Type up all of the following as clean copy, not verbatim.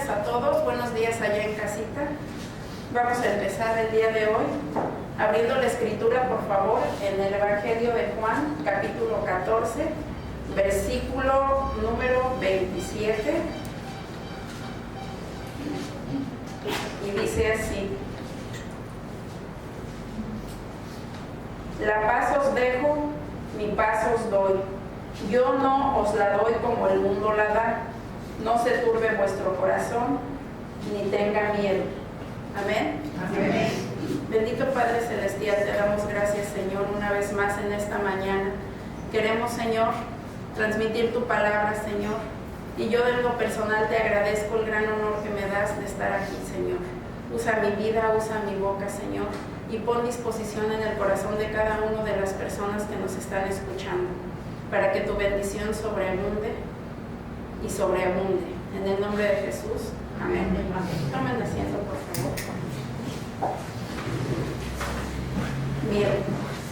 tardes a todos, buenos días allá en casita. Vamos a empezar el día de hoy abriendo la escritura, por favor, en el Evangelio de Juan, capítulo 14, versículo número 27. Y dice así: la paz os dejo, mi paz os doy. Yo no os la doy como el mundo la da. No se turbe vuestro corazón, ni tenga miedo. Amén. Amén. Bendito Padre Celestial, te damos gracias, Señor, una vez más en esta mañana. Queremos, Señor, transmitir tu palabra, Señor. Y yo de lo personal te agradezco el gran honor que me das de estar aquí, Señor. Usa mi vida, usa mi boca, Señor, y pon disposición en el corazón de cada una de las personas que nos están escuchando, para que tu bendición sobreabunde y sobreabunde. En el nombre de Jesús. Amén. Tomen asiento, por favor. Bien,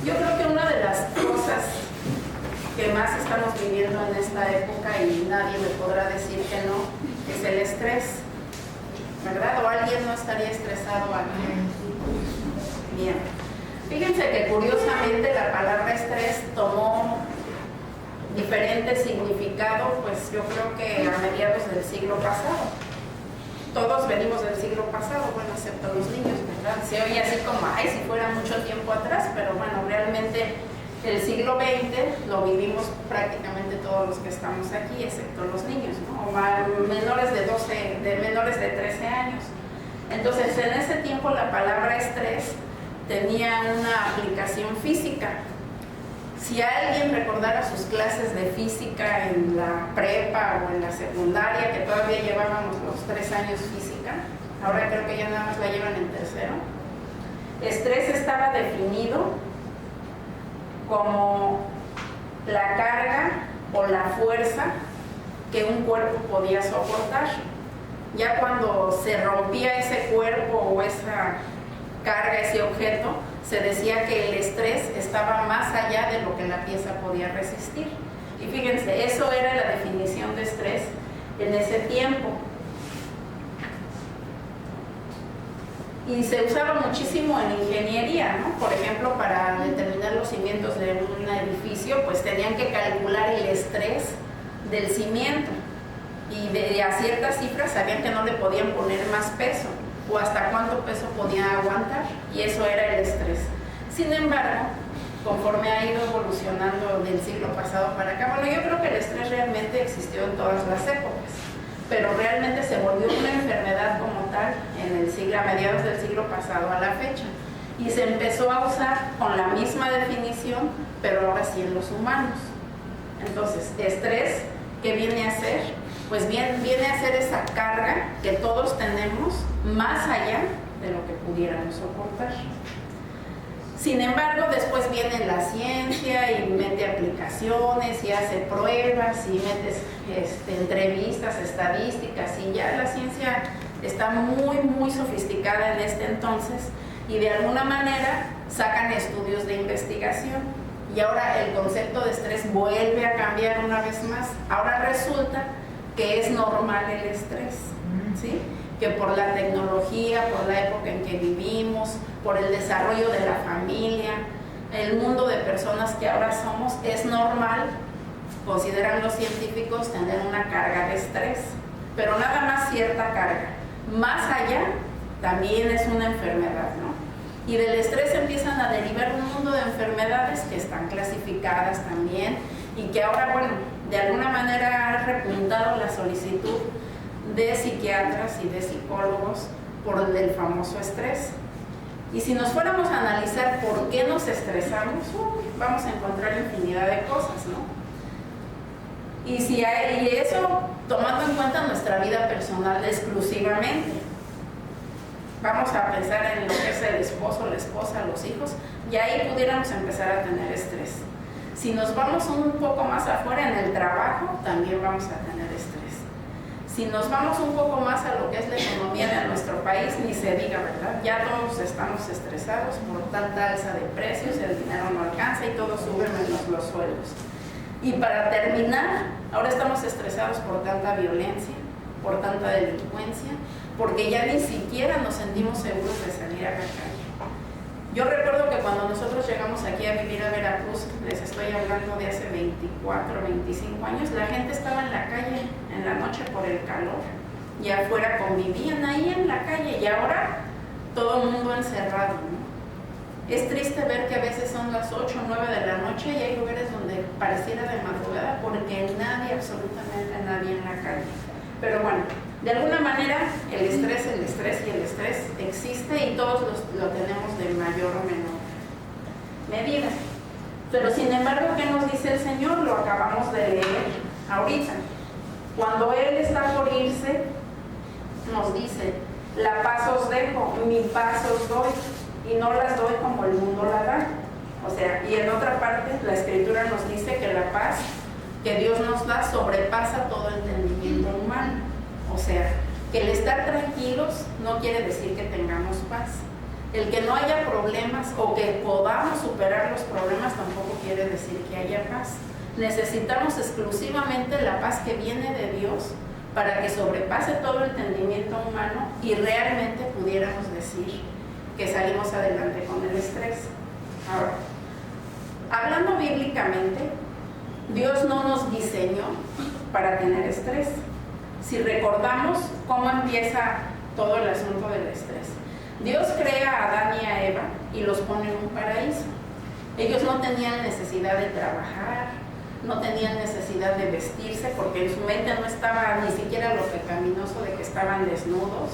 yo creo que una de las cosas que más estamos viviendo en esta época, y nadie me podrá decir que no, es el estrés, ¿verdad? ¿O alguien no estaría estresado aquí? Bien. Fíjense que curiosamente la palabra estrés tomó diferente significado, pues yo creo que a mediados del siglo pasado. Todos venimos del siglo pasado, bueno, excepto los niños, ¿verdad? Se oye así como, ay, si fuera mucho tiempo atrás, pero bueno, realmente el siglo XX lo vivimos prácticamente todos los que estamos aquí, excepto los niños, ¿no? O menores de 13 años. Entonces, en ese tiempo la palabra estrés tenía una aplicación física. Si alguien recordara sus clases de física en la prepa o en la secundaria, que todavía llevábamos los 3 años física, ahora creo que ya nada más la llevan en tercero, estrés estaba definido como la carga o la fuerza que un cuerpo podía soportar. Ya cuando se rompía ese cuerpo o esa carga, ese objeto, se decía que el estrés estaba más allá de lo que la pieza podía resistir. Y fíjense, eso era la definición de estrés en ese tiempo. Y se usaba muchísimo en ingeniería, ¿no? Por ejemplo, para determinar los cimientos de un edificio, pues tenían que calcular el estrés del cimiento. Y a ciertas cifras sabían que no le podían poner más peso, o hasta cuánto peso podía aguantar, y eso era el estrés. Sin embargo, conforme ha ido evolucionando del siglo pasado para acá, bueno, yo creo que el estrés realmente existió en todas las épocas, pero realmente se volvió una enfermedad como tal a mediados del siglo pasado a la fecha, y se empezó a usar con la misma definición, pero ahora sí en los humanos. Entonces, estrés, ¿qué viene a ser? Pues viene a ser esa carga que todos tenemos más allá de lo que pudiéramos soportar. Sin embargo, después viene la ciencia y mete aplicaciones y hace pruebas y metes entrevistas, estadísticas, y ya la ciencia está muy, muy sofisticada en este entonces, y de alguna manera sacan estudios de investigación. Y ahora el concepto de estrés vuelve a cambiar una vez más. Ahora resulta que es normal el estrés, ¿sí? Que por la tecnología, por la época en que vivimos, por el desarrollo de la familia, el mundo de personas que ahora somos, es normal, consideran los científicos, tener una carga de estrés, pero nada más cierta carga. Más allá, también es una enfermedad, ¿no? Y del estrés empiezan a derivar un mundo de enfermedades que están clasificadas también, y que ahora, bueno, de alguna manera ha repuntado la solicitud de psiquiatras y de psicólogos por el famoso estrés. Y si nos fuéramos a analizar por qué nos estresamos, vamos a encontrar infinidad de cosas, ¿no? Y eso tomando en cuenta nuestra vida personal exclusivamente. Vamos a pensar en lo que es el esposo, la esposa, los hijos, y ahí pudiéramos empezar a tener estrés. Si nos vamos un poco más afuera, en el trabajo, también vamos a tener estrés. Si nos vamos un poco más a lo que es la economía de nuestro país, ni se diga, ¿verdad? Ya todos estamos estresados por tanta alza de precios, el dinero no alcanza y todo sube menos los sueldos. Y para terminar, ahora estamos estresados por tanta violencia, por tanta delincuencia, porque ya ni siquiera nos sentimos seguros de salir a la calle. Yo recuerdo que cuando nosotros llegamos aquí a vivir a Veracruz, les estoy hablando de hace 24, 25 años, la gente estaba en la calle en la noche por el calor y afuera convivían ahí en la calle, y ahora todo el mundo encerrado, ¿no? Es triste ver que a veces son las 8 o 9 de la noche y hay lugares donde pareciera de madrugada porque nadie, absolutamente nadie en la calle. Pero bueno, de alguna manera el estrés existe y todos lo tenemos de mayor o menor medida. Pero sin embargo, ¿qué nos dice el Señor? Lo acabamos de leer ahorita. Cuando Él está por irse, nos dice: la paz os dejo, mi paz os doy, y no las doy como el mundo la da. O sea, y en otra parte la Escritura nos dice que la paz que Dios nos da sobrepasa todo entendimiento humano. O sea, que el estar tranquilos no quiere decir que tengamos paz. El que no haya problemas o que podamos superar los problemas tampoco quiere decir que haya paz. Necesitamos exclusivamente la paz que viene de Dios para que sobrepase todo entendimiento humano y realmente pudiéramos decir que salimos adelante con el estrés. Ahora, hablando bíblicamente, Dios no nos diseñó para tener estrés. Si recordamos cómo empieza todo el asunto del estrés, Dios crea a Adán y a Eva y los pone en un paraíso. Ellos no tenían necesidad de trabajar, no tenían necesidad de vestirse, porque en su mente no estaba ni siquiera lo pecaminoso de que estaban desnudos,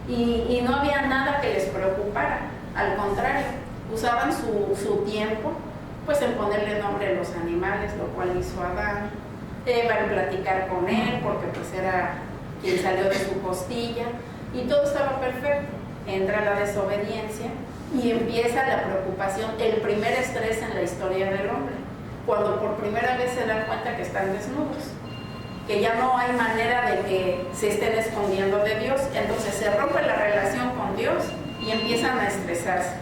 y no había nada que les preocupara. Al contrario, usaban su tiempo pues en ponerle nombre a los animales, lo cual hizo Adán. Eva en platicar con él, porque pues era quien salió de su costilla, y todo estaba perfecto. Entra la desobediencia y empieza la preocupación, el primer estrés en la historia del hombre, cuando por primera vez se dan cuenta que están desnudos, que ya no hay manera de que se estén escondiendo de Dios. Entonces se rompe la relación con Dios y empiezan a estresarse.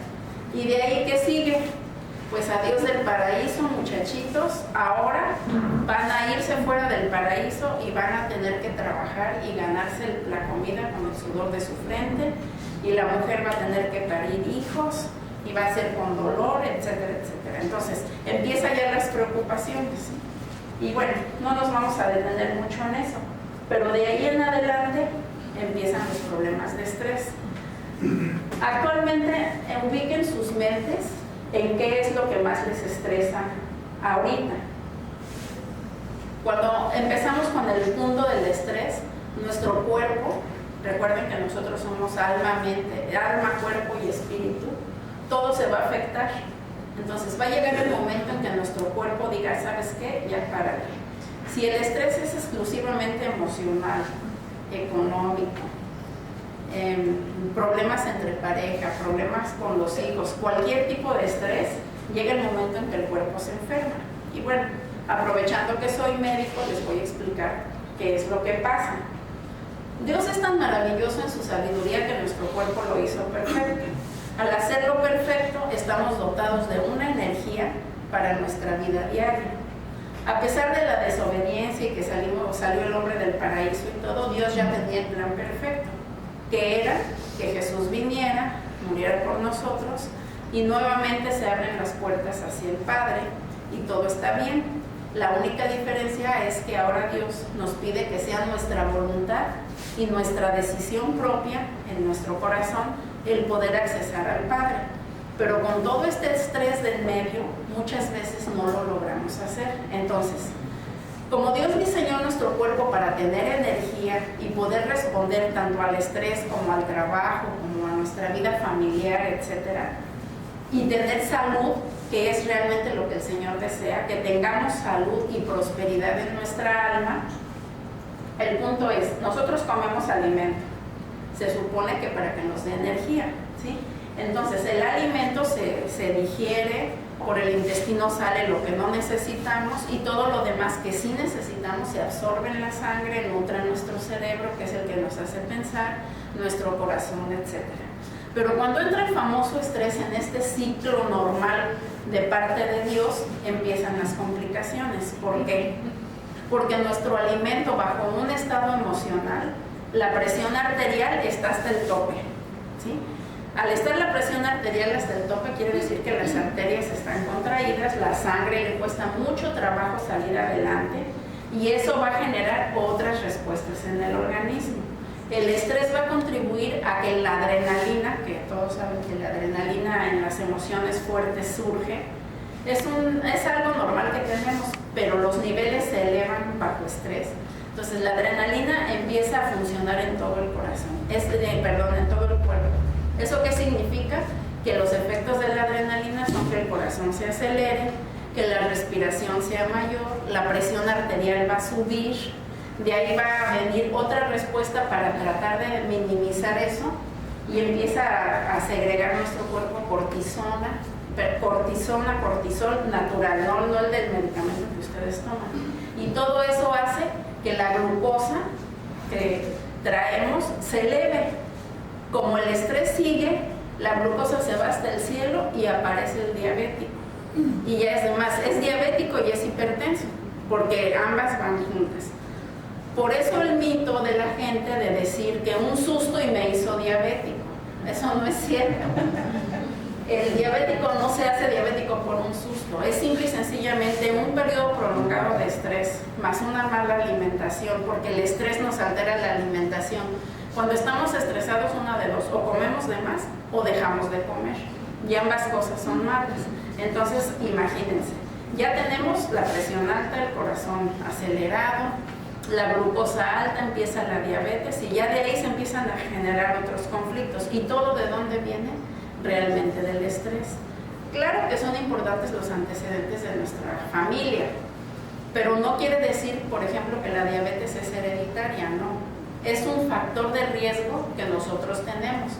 Y de ahí, ¿qué sigue? Pues adiós del paraíso, muchachitos. Ahora van a irse fuera del paraíso y van a tener que trabajar y ganarse la comida con el sudor de su frente, y la mujer va a tener que parir hijos y va a ser con dolor, etcétera, etcétera. Entonces empiezan ya las preocupaciones. Y bueno, no nos vamos a detener mucho en eso, pero de ahí en adelante empiezan los problemas de estrés. Actualmente ubiquen sus mentes en qué es lo que más les estresa ahorita. Cuando empezamos con el punto del estrés, nuestro cuerpo, recuerden que nosotros somos alma, cuerpo y espíritu, todo se va a afectar. Entonces va a llegar el momento en que nuestro cuerpo diga: ¿sabes qué? Ya párale. Si el estrés es exclusivamente emocional, económico, problemas entre pareja, problemas con los hijos, cualquier tipo de estrés, llega el momento en que el cuerpo se enferma. Y bueno, aprovechando que soy médico, les voy a explicar qué es lo que pasa. Dios es tan maravilloso en su sabiduría que nuestro cuerpo lo hizo perfecto. Al hacerlo perfecto, estamos dotados de una energía para nuestra vida diaria. A pesar de la desobediencia y que salió el hombre del paraíso y todo, Dios ya tenía el plan perfecto, que era que Jesús viniera, muriera por nosotros, y nuevamente se abren las puertas hacia el Padre y todo está bien. La única diferencia es que ahora Dios nos pide que sea nuestra voluntad y nuestra decisión propia en nuestro corazón el poder accesar al Padre. Pero con todo este estrés del medio, muchas veces no lo logramos hacer. Entonces, como Dios diseñó nuestro cuerpo para tener energía y poder responder tanto al estrés como al trabajo, como a nuestra vida familiar, etcétera, y tener salud, que es realmente lo que el Señor desea, que tengamos salud y prosperidad en nuestra alma, el punto es: nosotros comemos alimento, se supone que para que nos dé energía, ¿sí? Entonces el alimento se digiere, por el intestino sale lo que no necesitamos, y todo lo demás que sí necesitamos se absorbe en la sangre, nutre nuestro cerebro, que es el que nos hace pensar, nuestro corazón, etc. Pero cuando entra el famoso estrés en este ciclo normal de parte de Dios, empiezan las complicaciones. ¿Por qué? porque nuestro alimento bajo un estado emocional, la presión arterial está hasta el tope, ¿sí? Al estar la presión arterial hasta el tope, quiere decir que las arterias están contraídas, la sangre le cuesta mucho trabajo salir adelante y eso va a generar otras respuestas en el organismo. El estrés va a contribuir a que la adrenalina, que todos saben que la adrenalina en las emociones fuertes surge, es algo normal que tenemos, pero los niveles se elevan bajo estrés. Entonces la adrenalina empieza a funcionar en todo el corazón, en todo el cuerpo. ¿Eso qué significa? Que los efectos de la adrenalina son que el corazón se acelere, que la respiración sea mayor, la presión arterial va a subir, de ahí va a venir otra respuesta para tratar de minimizar eso y empieza a segregar nuestro cuerpo cortisol natural, no el del medicamento que ustedes toman. Y todo eso hace que la glucosa que traemos se eleve. Como el estrés sigue, la glucosa se va hasta el cielo y aparece el diabético. Y ya es diabético y es hipertenso, porque ambas van juntas. Por eso el mito de la gente de decir que un susto y me hizo diabético, eso no es cierto. El diabético no se hace diabético por un susto, es simple y sencillamente un periodo prolongado de estrés, más una mala alimentación, porque el estrés nos altera la alimentación. Cuando estamos estresados, una de dos, o comemos de más o dejamos de comer, y ambas cosas son malas. Entonces, imagínense, ya tenemos la presión alta, el corazón acelerado, la glucosa alta, empieza la diabetes, y ya de ahí se empiezan a generar otros conflictos. ¿Y todo de dónde viene? Realmente del estrés. Claro que son importantes los antecedentes de nuestra familia, pero no quiere decir, por ejemplo, que la diabetes es hereditaria, no. Es un factor de riesgo que nosotros tenemos,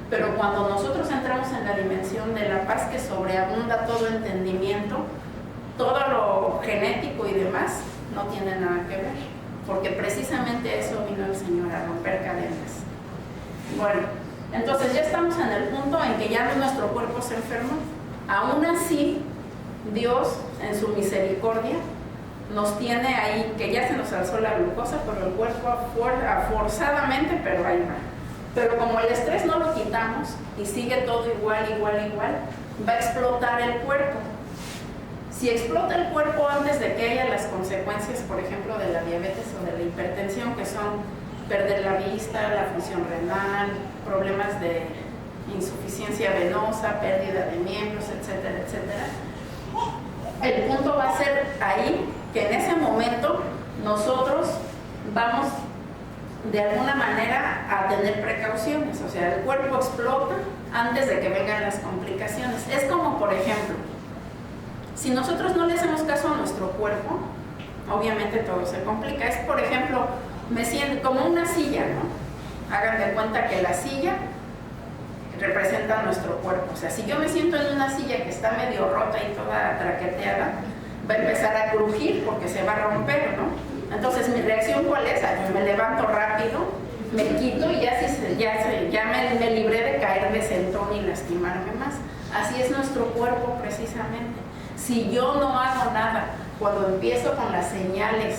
pero cuando nosotros entramos en la dimensión de la paz que sobreabunda todo entendimiento, todo lo genético y demás no tiene nada que ver, porque precisamente eso vino el Señor, a romper cadenas. Bueno, entonces ya estamos en el punto en que ya nuestro cuerpo se enfermó. Aún así, Dios en su misericordia nos tiene ahí, que ya se nos alzó la glucosa, pero el cuerpo forzadamente, pero ahí va. Pero como el estrés no lo quitamos y sigue todo igual, va a explotar el cuerpo. Si explota el cuerpo antes de que haya las consecuencias, por ejemplo, de la diabetes o de la hipertensión, que son perder la vista, la función renal, problemas de insuficiencia venosa, pérdida de miembros, etcétera, etcétera, el punto va a ser ahí que en ese momento nosotros vamos de alguna manera a tener precauciones, o sea, el cuerpo explota antes de que vengan las complicaciones. Es como, por ejemplo, si nosotros no le hacemos caso a nuestro cuerpo, obviamente todo se complica. Es, por ejemplo, me siento como una silla, ¿no? Hagan de cuenta que la silla representa nuestro cuerpo. O sea, si yo me siento en una silla que está medio rota y toda traqueteada, va a empezar a crujir porque se va a romper, ¿no? Entonces, ¿mi reacción cuál es? Yo me levanto rápido, me quito y ya me libré de caer de sentón y lastimarme más. Así es nuestro cuerpo precisamente. Si yo no hago nada, cuando empiezo con las señales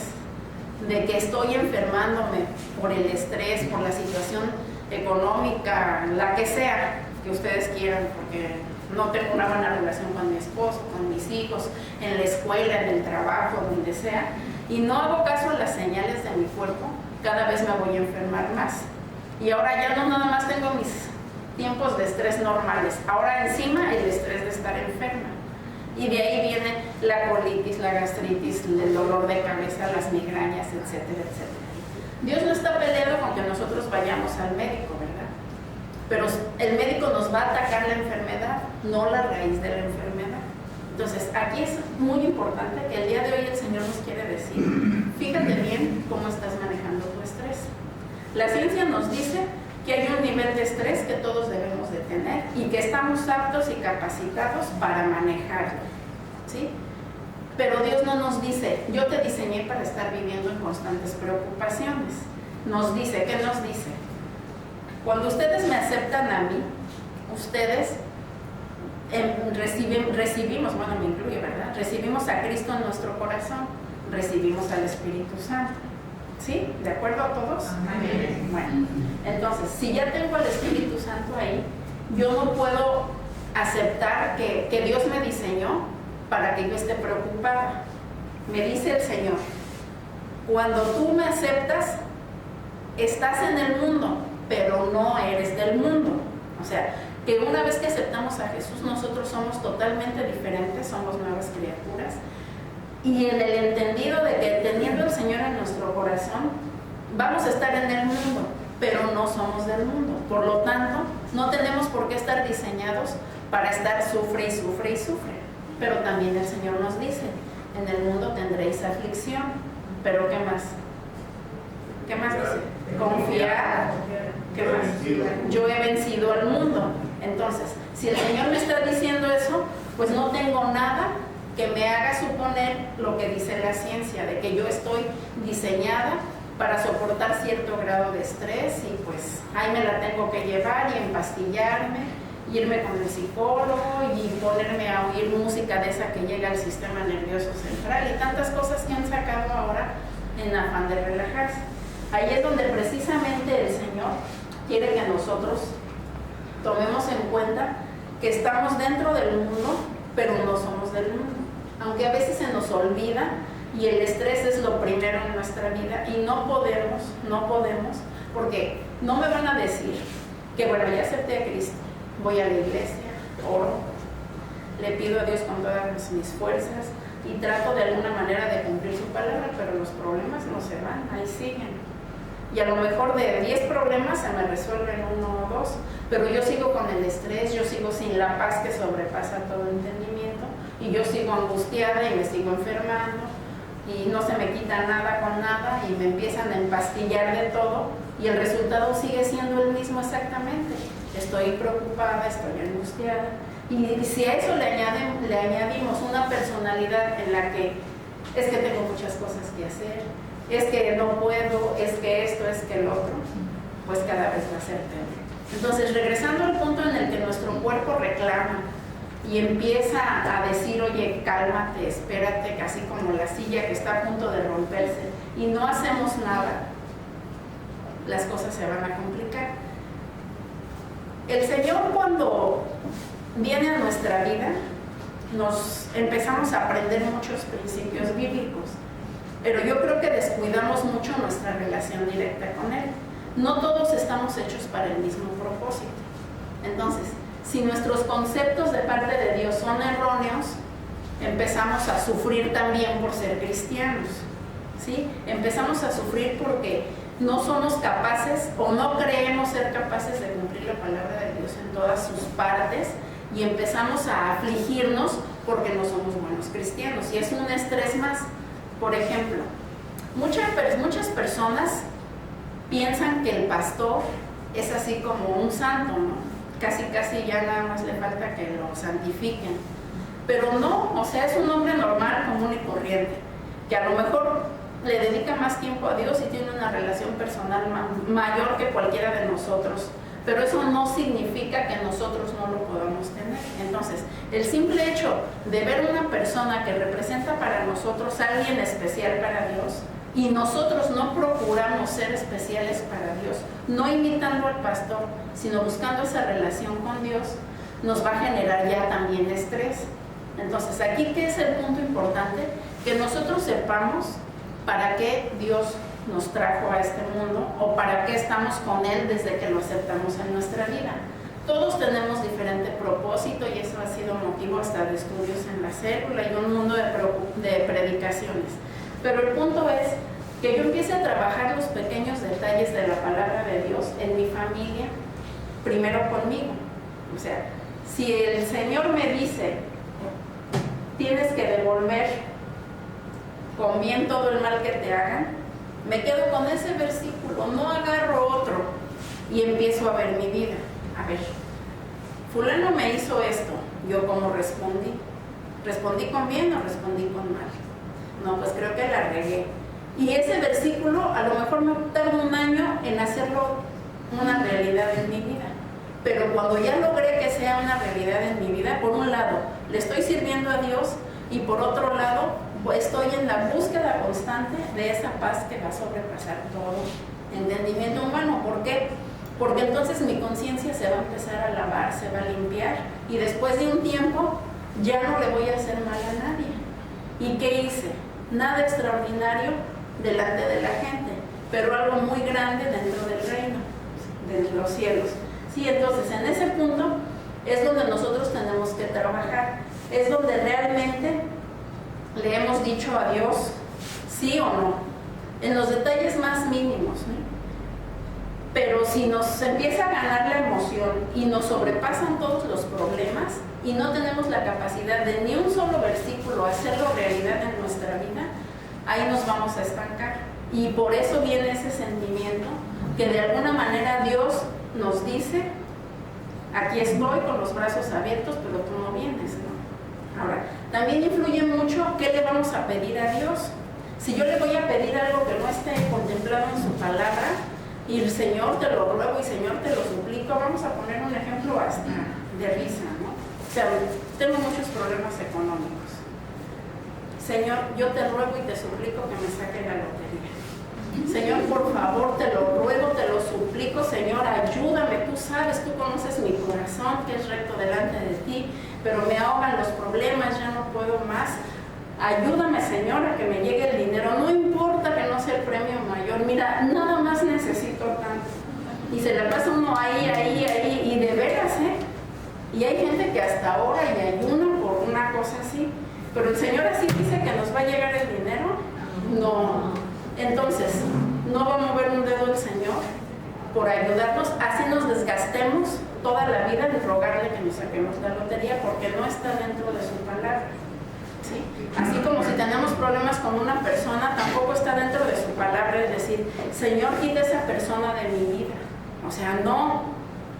de que estoy enfermándome por el estrés, por la situación económica, la que sea que ustedes quieran, porque no tengo una buena relación con mi esposo, con mis hijos, en la escuela, en el trabajo, donde sea, y no hago caso a las señales de mi cuerpo, cada vez me voy a enfermar más. Y ahora ya no nada más tengo mis tiempos de estrés normales, ahora encima el estrés de estar enferma. Y de ahí viene la colitis, la gastritis, el dolor de cabeza, las migrañas, etcétera, etcétera. Dios no está peleado con que nosotros vayamos al médico, ¿verdad? Pero el médico nos va a atacar la enfermedad, no la raíz de la enfermedad. Entonces, aquí es muy importante que el día de hoy el Señor nos quiere decir, fíjate bien cómo estás manejando tu estrés. La ciencia nos dice que hay un nivel de estrés que todos debemos de tener y que estamos aptos y capacitados para manejarlo, ¿sí? Pero Dios no nos dice, yo te diseñé para estar viviendo en constantes preocupaciones. Nos dice, ¿qué nos dice? Cuando ustedes me aceptan a mí, ustedes recibimos, bueno, me incluye, ¿verdad? Recibimos a Cristo en nuestro corazón, recibimos al Espíritu Santo. ¿Sí? ¿De acuerdo a todos? Amén. Bueno, entonces, si ya tengo al Espíritu Santo ahí, yo no puedo aceptar que Dios me diseñó para que yo esté preocupada. Me dice el Señor, cuando tú me aceptas, estás en el mundo, pero no eres del mundo. O sea, que una vez que aceptamos a Jesús, nosotros somos totalmente diferentes, somos nuevas criaturas. Y en el entendido de que teniendo al Señor en nuestro corazón, vamos a estar en el mundo, pero no somos del mundo. Por lo tanto, no tenemos por qué estar diseñados para estar sufre y sufre y sufre. Pero también el Señor nos dice, en el mundo tendréis aflicción. ¿Pero qué más? ¿Qué más dice? Confiar. ¿Qué más? Yo he vencido al mundo. Entonces, si el Señor me está diciendo eso, pues no tengo nada que me haga suponer lo que dice la ciencia, de que yo estoy diseñada para soportar cierto grado de estrés y pues ahí me la tengo que llevar y empastillarme, irme con el psicólogo y ponerme a oír música de esa que llega al sistema nervioso central y tantas cosas que han sacado ahora en afán de relajarse. Ahí es donde precisamente el Señor quiere que nosotros tomemos en cuenta que estamos dentro del mundo, pero no somos del mundo. Aunque a veces se nos olvida y el estrés es lo primero en nuestra vida y no podemos, porque no me van a decir que bueno, ya acepté a Cristo, voy a la iglesia, oro, le pido a Dios con todas mis fuerzas y trato de alguna manera de cumplir su palabra, pero los problemas no se van, ahí siguen. Y a lo mejor de 10 problemas se me resuelven 1 o 2, pero yo sigo con el estrés, yo sigo sin la paz que sobrepasa todo entendimiento y yo sigo angustiada y me sigo enfermando y no se me quita nada con nada y me empiezan a empastillar de todo y el resultado sigue siendo el mismo exactamente. Estoy preocupada, estoy angustiada y si a eso le añadimos una personalidad en la que es que tengo muchas cosas que hacer, es que no puedo, es que esto, es que el otro, pues cada vez va a ser peor. Entonces, regresando al punto en el que nuestro cuerpo reclama y empieza a decir, oye, cálmate, espérate, casi como la silla que está a punto de romperse, y no hacemos nada, las cosas se van a complicar. El Señor, cuando viene a nuestra vida, nos empezamos a aprender muchos principios bíblicos, pero yo creo que descuidamos mucho nuestra relación directa con Él. No todos estamos hechos para el mismo propósito. Entonces, si nuestros conceptos de parte de Dios son erróneos, empezamos a sufrir también por ser cristianos, ¿sí? Empezamos a sufrir porque no somos capaces o no creemos ser capaces de cumplir la palabra de Dios en todas sus partes y empezamos a afligirnos porque no somos buenos cristianos y es un estrés más. Por ejemplo, muchas personas piensan que el pastor es así como un santo, ¿no? Casi ya nada más le falta que lo santifiquen. Pero no, o sea, es un hombre normal, común y corriente, que a lo mejor le dedica más tiempo a Dios y tiene una relación personal mayor que cualquiera de nosotros. Pero eso no significa que nosotros no lo podamos tener. Entonces, el simple hecho de ver una persona que representa para nosotros a alguien especial para Dios y nosotros no procuramos ser especiales para Dios, no imitando al pastor, sino buscando esa relación con Dios, nos va a generar ya también estrés. Entonces, aquí, ¿qué es el punto importante? Que nosotros sepamos para qué Dios nos trajo a este mundo o para qué estamos con Él desde que lo aceptamos en nuestra vida. Todos tenemos diferente propósito y eso ha sido motivo hasta de estudios en la célula y un mundo de predicaciones. Pero el punto es que yo empiece a trabajar los pequeños detalles de la palabra de Dios en mi familia, primero conmigo. O sea, si el Señor me dice, tienes que devolver con bien todo el mal que te hagan, me quedo con ese versículo, no agarro otro y empiezo a ver mi vida. A ver, fulano me hizo esto, ¿yo cómo respondí? ¿Respondí con bien o respondí con mal? No, pues creo que la regué. Y ese versículo a lo mejor me tarda un año en hacerlo una realidad en mi vida. Pero cuando ya logré que sea una realidad en mi vida, por un lado, le estoy sirviendo a Dios y por otro lado, estoy en la búsqueda constante de esa paz que va a sobrepasar todo entendimiento humano. ¿Por qué? Porque entonces mi conciencia se va a empezar a lavar, se va a limpiar, y después de un tiempo ya no le voy a hacer mal a nadie. ¿Y qué hice? Nada extraordinario delante de la gente, pero algo muy grande dentro del reino, de los cielos. Sí, entonces en ese punto es donde nosotros tenemos que trabajar, es donde realmente le hemos dicho a Dios sí o no, en los detalles más mínimos, ¿no? Pero si nos empieza a ganar la emoción y nos sobrepasan todos los problemas y no tenemos la capacidad de ni un solo versículo hacerlo realidad en nuestra vida, ahí nos vamos a estancar. Y por eso viene ese sentimiento que de alguna manera Dios nos dice: aquí estoy con los brazos abiertos, pero tú no vienes, ¿no? Ahora, también influye mucho qué le vamos a pedir a Dios. Si yo le voy a pedir algo que no esté contemplado en su palabra, y el Señor te lo ruego y Señor te lo suplico, vamos a poner un ejemplo hasta de risa, ¿no? O sea, tengo muchos problemas económicos. Señor, yo te ruego y te suplico que me saque la lotería. Señor, por favor, te lo ruego, te lo suplico, Señor, ayúdame. Tú sabes, tú conoces mi corazón, que es recto delante de ti, pero me ahogan los problemas, ya no puedo más. Ayúdame, Señor, a que me llegue el dinero. No importa que no sea el premio mayor. Mira, nada más necesito tanto. Y se la pasa uno ahí, y de veras, ¿eh? Y hay gente que hasta ora y ayuna por una cosa así. Pero el Señor así dice que nos va a llegar el dinero. No. Entonces, no va a mover un dedo el Señor por ayudarnos. Así nos desgastemos toda la vida en rogarle que nos saquemos la lotería, porque no está dentro de su palabra. ¿Sí? Así como si tenemos problemas con una persona, tampoco está dentro de su palabra, es decir, Señor, quita esa persona de mi vida. O sea, no.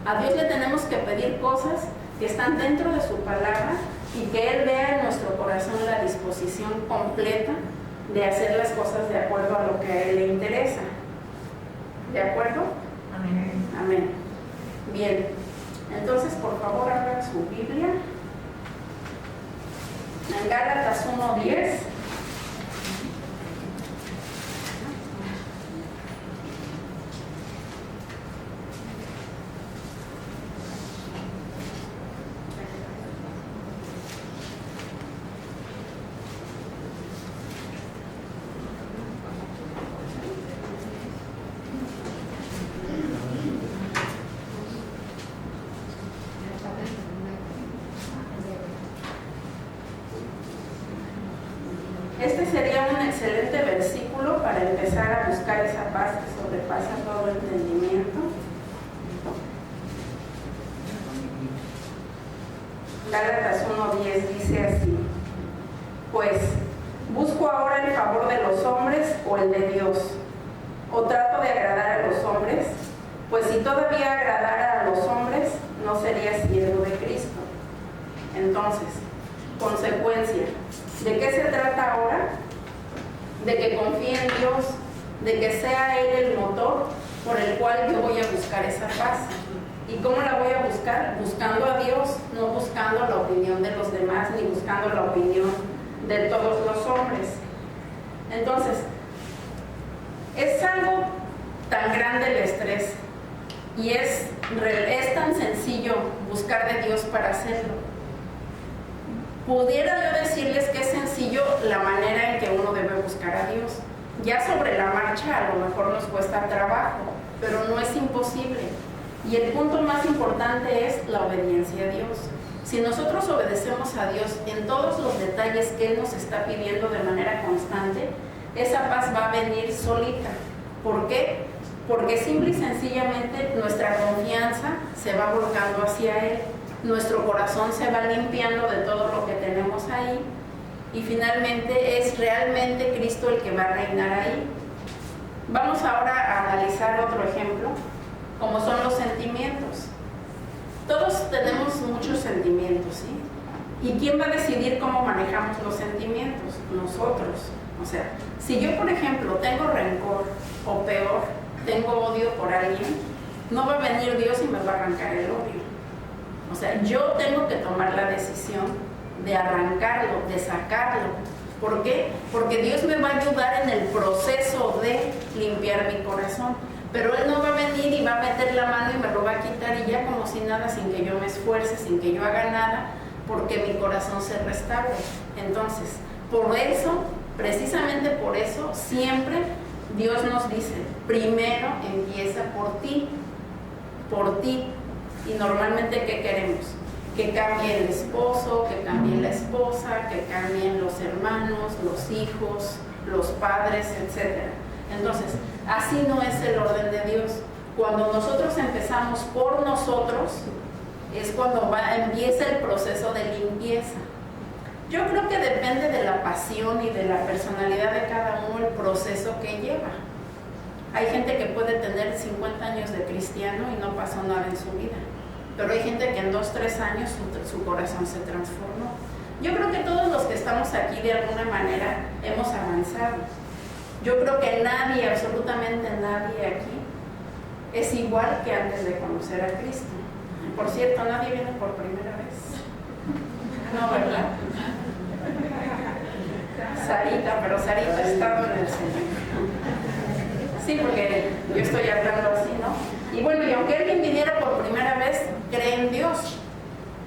A Dios le tenemos que pedir cosas que están dentro de su palabra y que Él vea en nuestro corazón la disposición completa de hacer las cosas de acuerdo a lo que a Él le interesa. ¿De acuerdo? Amén. Amén. Bien. Entonces, por favor, abran su Biblia. En Gálatas 1:10. Este sería un excelente versículo para empezar a buscar esa paz que sobrepasa todo entendimiento. Gálatas 1:10 dice así: pues, ¿busco ahora el favor de los hombres o el de Dios? ¿O trato de agradar a los hombres? Pues si todavía agradara a los hombres, no sería siervo de Cristo. Entonces, consecuencia, ¿de qué se trata ahora? De que confíe en Dios, de que sea Él el motor por el cual yo voy a buscar esa paz. ¿Y cómo la voy a buscar? Buscando a Dios, no buscando la opinión de los demás, ni buscando la opinión de todos los hombres. Entonces, es algo tan grande el estrés y es tan sencillo buscar de Dios para hacerlo. Pudiera yo decirles que es sencillo la manera en que uno debe buscar a Dios. Ya sobre la marcha a lo mejor nos cuesta trabajo, pero no es imposible. Y el punto más importante es la obediencia a Dios. Si nosotros obedecemos a Dios en todos los detalles que Él nos está pidiendo de manera constante, esa paz va a venir solita. ¿Por qué? Porque simple y sencillamente nuestra confianza se va volcando hacia Él. Nuestro corazón se va limpiando de todo lo que tenemos ahí y finalmente es realmente Cristo el que va a reinar ahí. Vamos ahora a analizar otro ejemplo, como son los sentimientos. Todos tenemos muchos sentimientos, ¿sí? ¿Y quién va a decidir cómo manejamos los sentimientos? Nosotros. O sea, si yo, por ejemplo, tengo rencor o peor, tengo odio por alguien, no va a venir Dios y me va a arrancar el odio. O sea, yo tengo que tomar la decisión de arrancarlo, de sacarlo. ¿Por qué? Porque Dios me va a ayudar en el proceso de limpiar mi corazón. Pero Él no va a venir y va a meter la mano y me lo va a quitar y ya como si nada, sin que yo me esfuerce, sin que yo haga nada, porque mi corazón se restaure. Entonces, por eso, precisamente por eso, siempre Dios nos dice, primero empieza por ti, por ti. Y normalmente, ¿qué queremos? Que cambie el esposo, que cambie la esposa, que cambien los hermanos, los hijos, los padres, etc. Entonces, así no es el orden de Dios. Cuando nosotros empezamos por nosotros, es cuando empieza el proceso de limpieza. Yo creo que depende de la pasión y de la personalidad de cada uno el proceso que lleva. Hay gente que puede tener 50 años de cristiano y no pasó nada en su vida. Pero hay gente que en 2, 3 años su corazón se transformó. Yo creo que todos los que estamos aquí de alguna manera hemos avanzado. Yo creo que nadie, absolutamente nadie aquí, es igual que antes de conocer a Cristo. Por cierto, nadie viene por primera vez. No, ¿verdad? Sarita, pero Sarita ha estado en el Señor. Sí, porque yo estoy hablando así, ¿no? Y bueno, y aunque alguien viniera por primera vez, cree en Dios.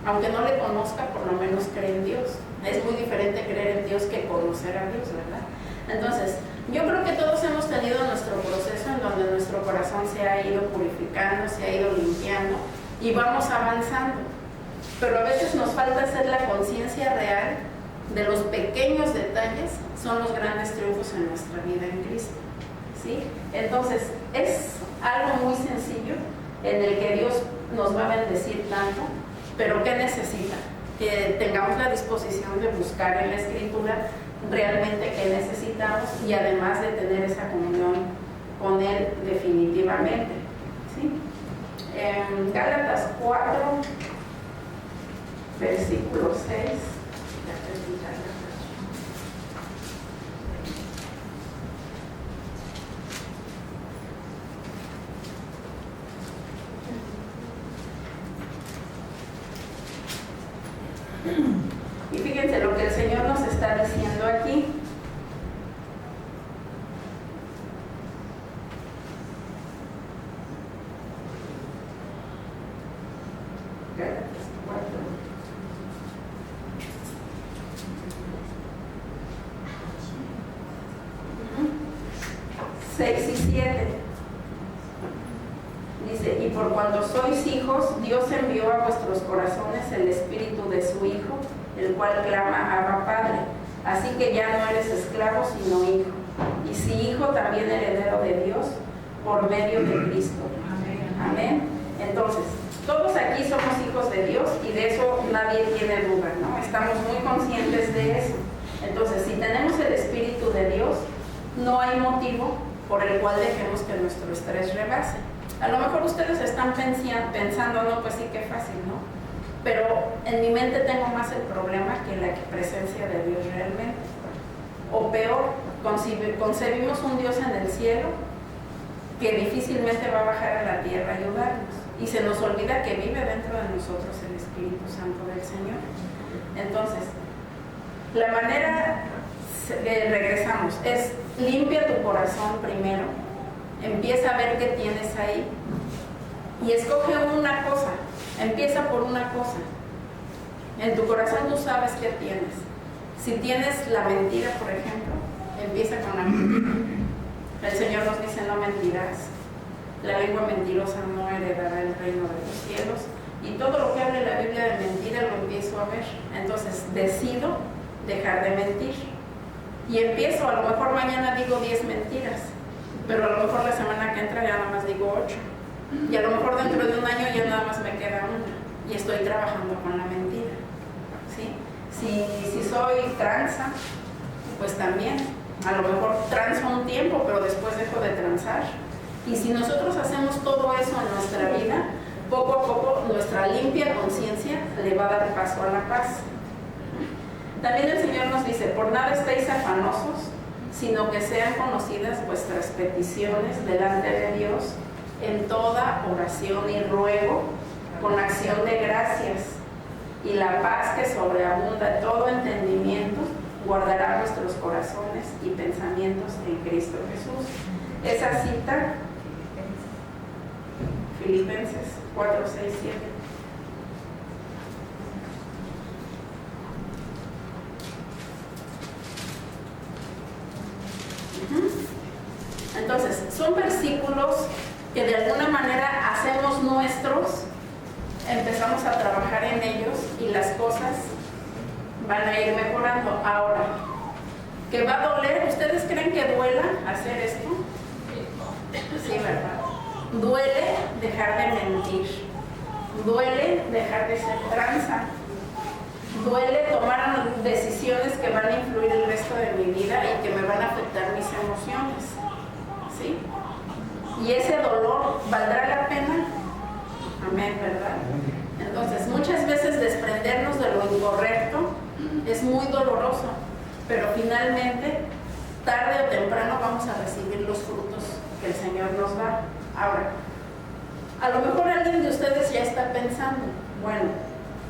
Aunque no le conozca, por lo menos cree en Dios. Es muy diferente creer en Dios que conocer a Dios, ¿verdad? Entonces, yo creo que todos hemos tenido nuestro proceso en donde nuestro corazón se ha ido purificando, se ha ido limpiando y vamos avanzando. Pero a veces nos falta hacer la conciencia real de los pequeños detalles, son los grandes triunfos en nuestra vida en Cristo. ¿Sí? Entonces, es algo muy sencillo en el que Dios nos va a bendecir tanto, pero ¿qué necesita? Que tengamos la disposición de buscar en la Escritura realmente qué necesitamos y además de tener esa comunión con Él definitivamente. ¿Sí? En Gálatas 4, versículo 6. Y fíjense lo que el Señor nos está diciendo aquí. Gálatas 4. 6 y 7. Dice, y por cuanto sois hijos, Dios envió a vuestros corazones el espíritu de su Hijo, el cual clama, Abba, Padre. Así que ya no eres esclavo, sino hijo. Y si hijo, también heredero de Dios, por medio de Cristo. Amén. Entonces, todos aquí somos hijos de Dios y de eso nadie tiene duda, ¿no? Estamos muy conscientes de eso. Entonces, si tenemos el Espíritu de Dios, no hay motivo por el cual dejemos que nuestro estrés rebase. A lo mejor ustedes están pensando, no, pues sí, qué fácil, ¿no? Pero en mi mente tengo más el problema que la presencia de Dios realmente. O peor, concebimos un Dios en el cielo que difícilmente va a bajar a la tierra a ayudarnos. Y se nos olvida que vive dentro de nosotros el Espíritu Santo del Señor. Entonces, la manera, regresamos, es limpia tu corazón primero, empieza a ver qué tienes ahí y escoge una cosa, empieza por una cosa. En tu corazón tú sabes qué tienes. Si tienes la mentira, por ejemplo, empieza con la mentira. El Señor nos dice, no mentirás. La lengua mentirosa no heredará el reino de los cielos. Y todo lo que hable la Biblia de mentira lo empiezo a ver. Entonces decido dejar de mentir. Y empiezo, a lo mejor mañana digo 10 mentiras, pero a lo mejor la semana que entra ya nada más digo 8. Y a lo mejor dentro de un año ya nada más me queda una. Y estoy trabajando con la mentira. ¿Sí? Si soy tranza, pues también. A lo mejor transo un tiempo, pero después dejo de transar. Y si nosotros hacemos todo eso en nuestra vida, poco a poco nuestra limpia conciencia le va a dar paso a la paz. También el Señor nos dice, por nada estéis afanosos, sino que sean conocidas vuestras peticiones delante de Dios en toda oración y ruego, con acción de gracias, y la paz que sobreabunda todo entendimiento guardará vuestros corazones y pensamientos en Cristo Jesús. Esa cita, Filipenses 4, 6, 7. Entonces, son versículos que de alguna manera hacemos nuestros, empezamos a trabajar en ellos y las cosas van a ir mejorando. Ahora, ¿que va a doler? ¿Ustedes creen que duela hacer esto? Sí, ¿verdad? Duele dejar de mentir, duele dejar de ser tranza, duele tomar decisiones que van a influir el resto de mi vida y que me van a afectar mis emociones, ¿sí? Y ese dolor, ¿valdrá la pena? Amén, ¿verdad? Entonces, muchas veces desprendernos de lo incorrecto es muy doloroso, pero finalmente, tarde o temprano, vamos a recibir los frutos que el Señor nos da. Ahora, a lo mejor alguien de ustedes ya está pensando, bueno,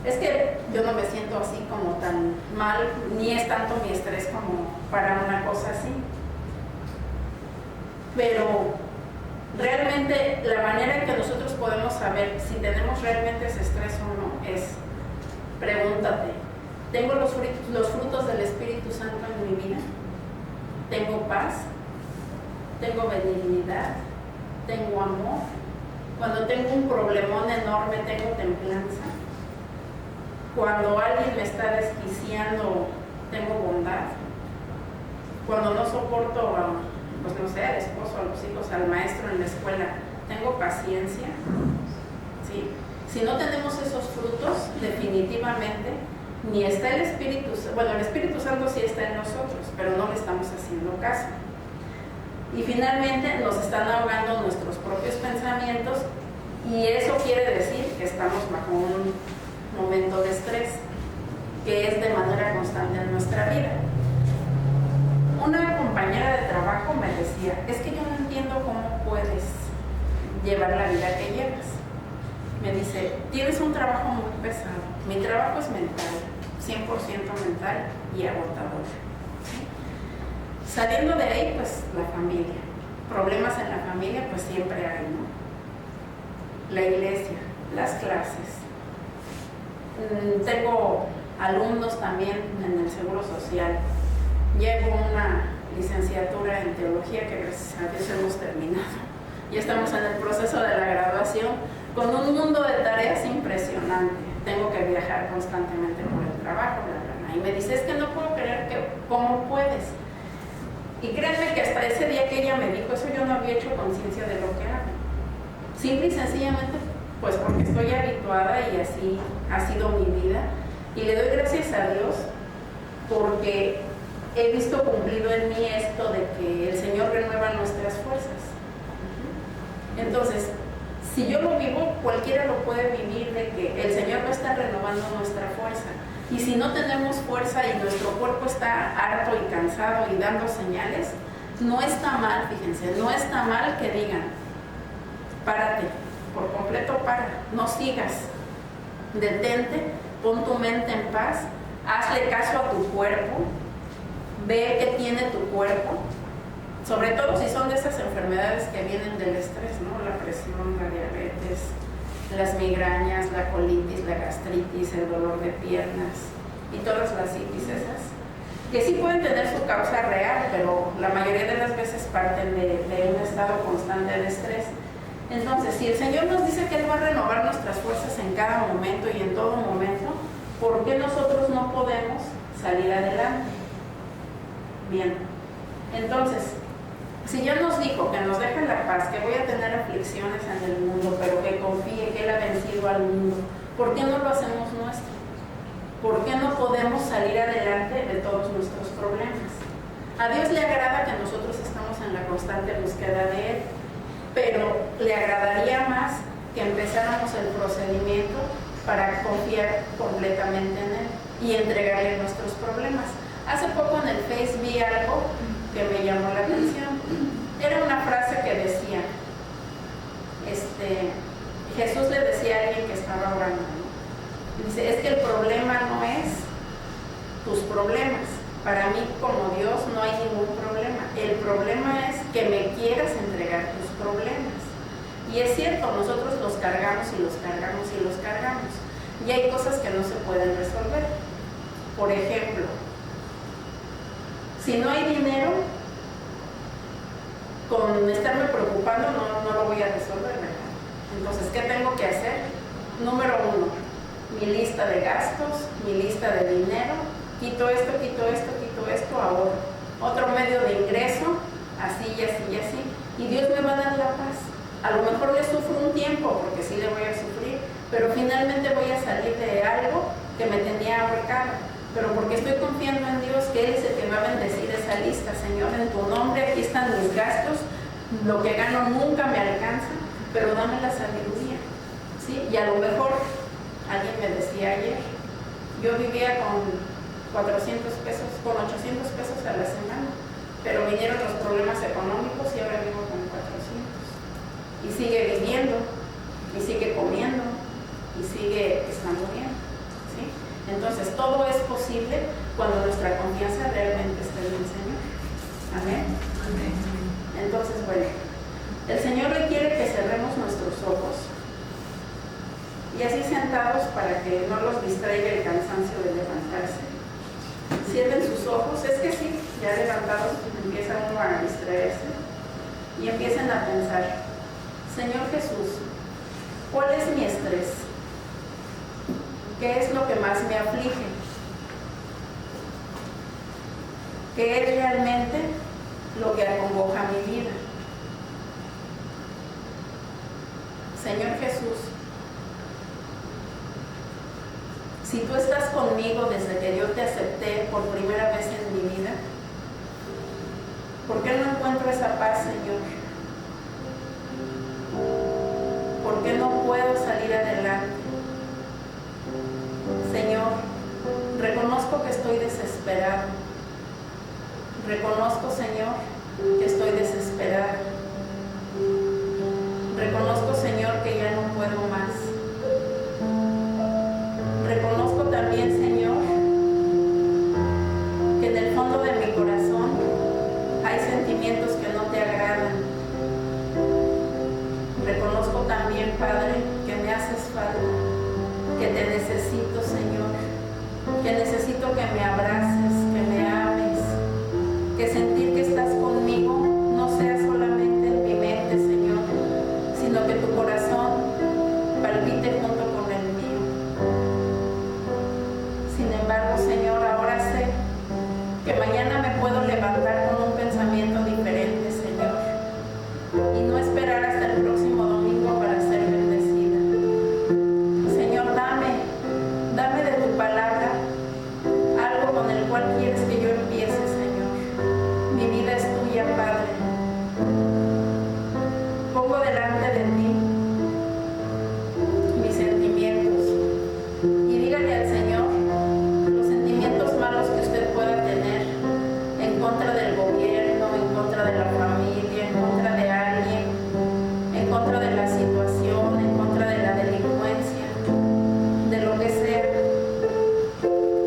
es que yo no me siento así como tan mal, ni es tanto mi estrés como para una cosa así. Pero realmente la manera en que nosotros podemos saber si tenemos realmente ese estrés o no es, pregúntate, ¿tengo los frutos del Espíritu Santo en mi vida? ¿Tengo paz? ¿Tengo benignidad? ¿Tengo amor? Cuando tengo un problemón enorme, ¿tengo templanza? Cuando alguien me está desquiciando, ¿tengo bondad? Cuando no soporto pues no sé, al esposo, a los hijos, al maestro en la escuela, ¿tengo paciencia? ¿Sí? Si no tenemos esos frutos, definitivamente, ni está el Espíritu Santo, bueno, el Espíritu Santo sí está en nosotros, pero no le estamos haciendo caso. Y finalmente nos están ahogando nuestros propios pensamientos y eso quiere decir que estamos bajo un momento de estrés, que es de manera constante en nuestra vida. Una compañera de trabajo me decía, es que yo no entiendo cómo puedes llevar la vida que llevas. Me dice, tienes un trabajo muy pesado. Mi trabajo es mental, 100% mental y agotador. ¿Sí? Saliendo de ahí, pues la familia. Problemas en la familia, pues siempre hay, ¿no? La iglesia, las clases. Tengo alumnos también en el Seguro Social. Llevo una licenciatura en teología que gracias a Dios hemos terminado. Ya estamos en el proceso de la graduación con un mundo de tareas impresionante. Tengo que viajar constantemente por el trabajo, y me dice, es que no puedo creer que cómo puedes. Y créanme que hasta ese día que ella me dijo eso, yo no había hecho conciencia de lo que hago. Simple y sencillamente, pues porque estoy habituada y así ha sido mi vida. Y le doy gracias a Dios porque he visto cumplido en mí esto de que el Señor renueva nuestras fuerzas. Entonces, si yo lo vivo, cualquiera lo puede vivir, de que el Señor va a estar renovando nuestra fuerza. Y si no tenemos fuerza y nuestro cuerpo está harto y cansado y dando señales, no está mal, fíjense, no está mal que digan, párate, por completo para, no sigas, detente, pon tu mente en paz, hazle caso a tu cuerpo, ve qué tiene tu cuerpo, sobre todo si son de esas enfermedades que vienen del estrés, ¿no? La presión, la diabetes, las migrañas, la colitis, la gastritis, el dolor de piernas y todas las citis esas, que sí pueden tener su causa real, pero la mayoría de las veces parten de un estado constante de estrés. Entonces, si el Señor nos dice que Él va a renovar nuestras fuerzas en cada momento y en todo momento, ¿por qué nosotros no podemos salir adelante? Bien, entonces, si ya nos dijo que nos deje la paz, que voy a tener aflicciones en el mundo, pero que confíe que Él ha vencido al mundo, ¿por qué no lo hacemos nuestro? ¿Por qué no podemos salir adelante de todos nuestros problemas? A Dios le agrada que nosotros estamos en la constante búsqueda de Él, pero le agradaría más que empezáramos el procedimiento para confiar completamente en Él y entregarle nuestros problemas. Hace poco en el Face vi algo que me llamó la atención. Era una frase que decía, Jesús le decía a alguien que estaba orando, ¿no? Dice, es que el problema no es tus problemas. Para mí, como Dios, no hay ningún problema. El problema es que me quieras entregar tus problemas. Y es cierto, nosotros los cargamos y los cargamos y los cargamos. Y hay cosas que no se pueden resolver. Por ejemplo, si no hay dinero, con estarme preocupando no lo voy a resolver, ¿verdad? Entonces, ¿qué tengo que hacer? Número 1, mi lista de gastos, mi lista de dinero. Quito esto, ahorro. Otro medio de ingreso, así y así y así. Y Dios me va a dar la paz. A lo mejor le sufro un tiempo, porque sí le voy a sufrir, pero finalmente voy a salir de algo que me tenía ahorcado. Pero porque estoy confiando en Dios, que Él es el que me va a bendecir esa lista. Señor, en tu nombre, aquí están mis gastos, lo que gano nunca me alcanza, pero dame la sabiduría, ¿sí? Y a lo mejor, alguien me decía ayer, yo vivía con 400 pesos, con 800 pesos a la semana, pero vinieron los problemas económicos y ahora vivo con 400. Y sigue viviendo, y sigue comiendo, y sigue estando bien, ¿sí? Entonces, todo es posible cuando nuestra confianza realmente está en el Señor. Amén. Amén. Entonces, bueno, el Señor requiere que cerremos nuestros ojos y así sentados para que no los distraiga el cansancio de levantarse. Cierren sus ojos, es que sí, ya levantados empieza uno a distraerse y empiecen a pensar, Señor Jesús, ¿cuál es mi estrés? ¿Qué es lo que más me aflige? ¿Qué es realmente lo que acongoja mi vida? Señor Jesús, si tú estás conmigo desde que yo te acepté por primera vez en mi vida, ¿por qué no encuentro esa paz, Señor? ¿Por qué no puedo salir adelante? Señor, reconozco que estoy desesperado. Reconozco, Señor, que estoy desesperado. Reconozco, Señor, que ya no puedo más. Reconozco también, Señor, que en el fondo de mi corazón hay sentimientos que no te agradan. Reconozco también, Padre, que me haces falta, que te necesito, Señor, que necesito que me abraces, que me ames, que sentir que estás conmigo no sea solamente en mi mente, Señor, sino que tu corazón palpite junto con el mío. Sin embargo, Señor, ahora sé que mañana me puedo levantar con un pensamiento diferente, Señor, y no esperar hasta el próximo domingo para ser bendecida. Señor, dame de tu palabra algo con el cual quieres que yo empiece, Señor. Mi vida es tuya, Padre. Pongo delante de ti mis sentimientos y dígale al Señor los sentimientos malos que usted pueda tener en contra del gobierno, en contra de la familia, en contra de alguien, en contra de la situación, en contra de la delincuencia, de lo que sea,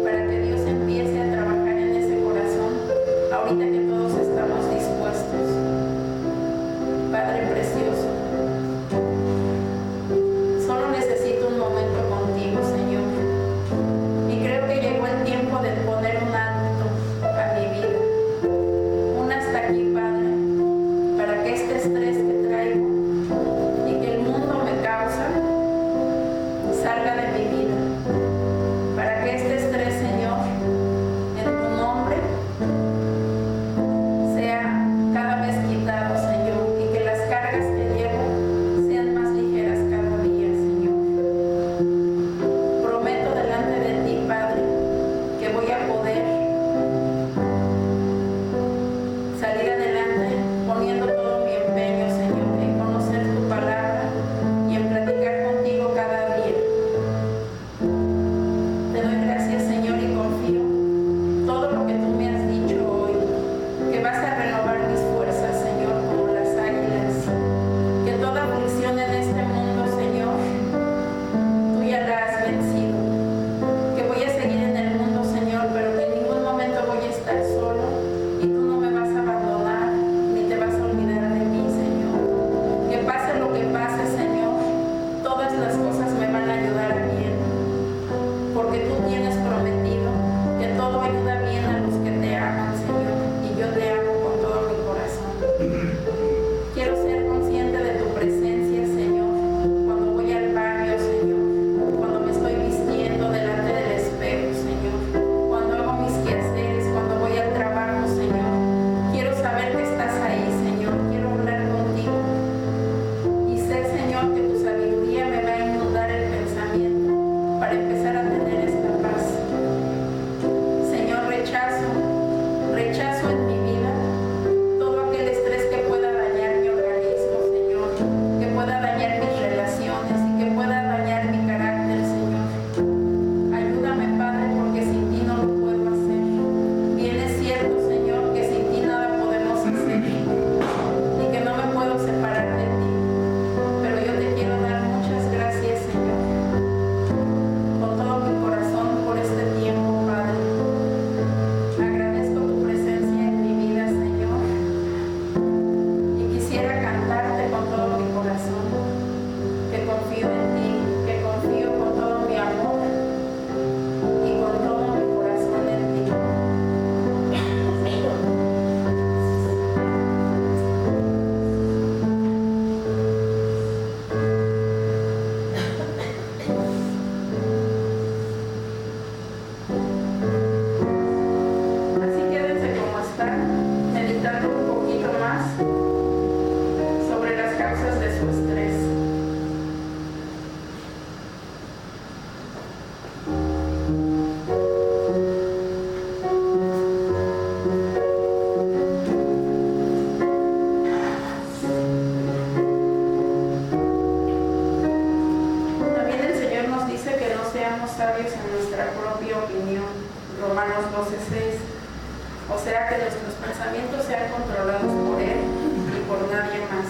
para que Dios empiece a trabajar en ese corazón ahorita que todos estamos dispuestos. Padre precioso, solo necesito un momento contigo, Señor, y creo que llegó el tiempo de poner un alto a mi vida, un hasta aquí, Padre, para que este estrés que traigo y que el mundo me causa salga de mi vida, para que este estrés, Señor, en tu nombre sea cada vez quitado, Señor, y que las cargas que llevo sean más ligeras cada día, Señor. Prometo delante de ti, Padre, que voy a poder salir adelante poniendo todo mi empeño, Señor, en conocer tu palabra y en platicar contigo cada día. sabios en nuestra propia opinión. Romanos 12:6. O sea que nuestros pensamientos sean controlados por Él y por nadie más.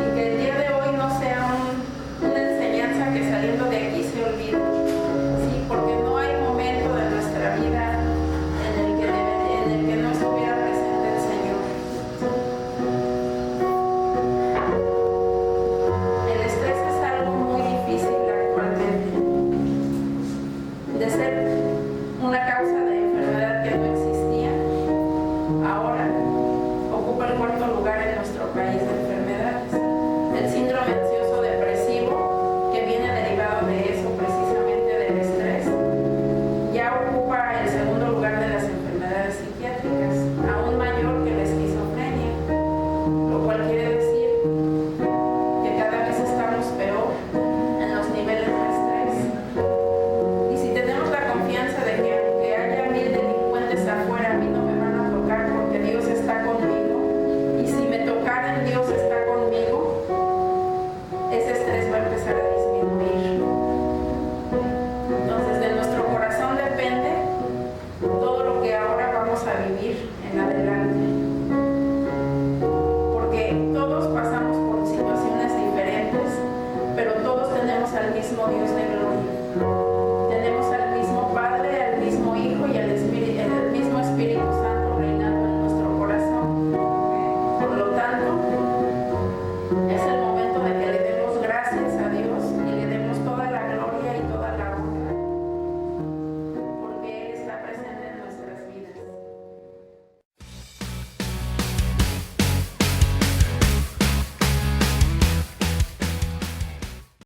Y que el día de hoy no sea una enseñanza que saliendo de aquí se olvide. Sí, porque no hay momento de nuestra vida en el que no estuviera presente el Señor. El estrés es algo muy difícil actualmente. De ser una causa de enfermedad que no existía, ahora ocupa el cuarto lugar en nuestro país de enfermedades. El síndrome ansioso depresivo, que viene derivado de eso, precisamente del estrés, ya ocupa el segundo lugar de las enfermedades psiquiátricas, aún mayor que la esquizofrenia, lo cual quiere decir que cada vez estamos peor en los niveles de estrés. Y si tenemos la confianza de que aunque haya 1000 delincuentes afuera, a mí no me van a tocar porque Dios está conmigo, y si me tocaran, Dios está conmigo, ese estrés va a empezar a disminuir. Entonces, de nuestro corazón depende todo lo que ahora vamos a vivir en adelante. Porque todos pasamos por situaciones diferentes, pero todos tenemos al mismo Dios de